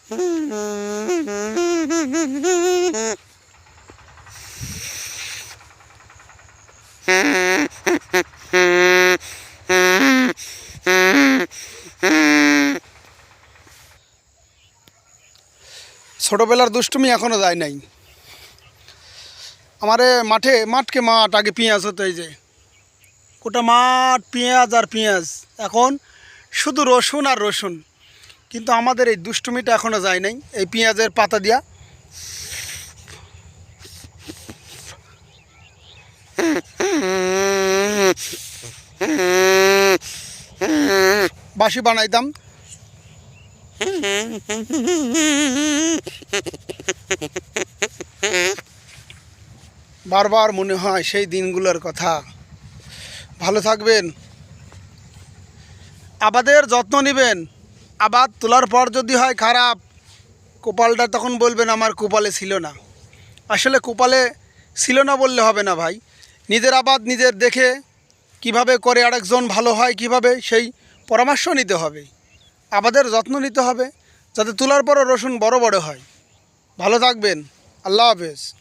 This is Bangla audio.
ছোটোবেলার দুষ্টুমি এখনও যায় নাই। আমারে মাঠকে মাঠ আগে পেঁয়াজ হতো, এই যে গোটা মাঠ পেঁয়াজ আর পেঁয়াজ, এখন শুধু রসুন আর রসুন। কিন্তু আমাদের এই দুষ্টুমিটা এখনও যায় নাই। এই পেঁয়াজের পাতা দিয়া বাঁশি বানাইতাম। বারবার মনে হয় সেই দিনগুলোর কথা। ভালো থাকবেন, আবাদের যত্ন নেবেন। আবাদ তোলার পর যদি হয় খারাপ, কপালটা তখন বলবেন আমার কপালে ছিল না। আসলে কপালে ছিল না বললে হবে না ভাই। নিজের আবাদ নিজের দেখে কিভাবে করে আরেকজন ভালো হয়, কিভাবে সেই পরামর্শ নিতে হবে। আবাদের যত্ন নিতে হবে যাতে তোলার পরও রসুন বড় বড় হয়। ভালো থাকবেন, আল্লাহ হাফেজ।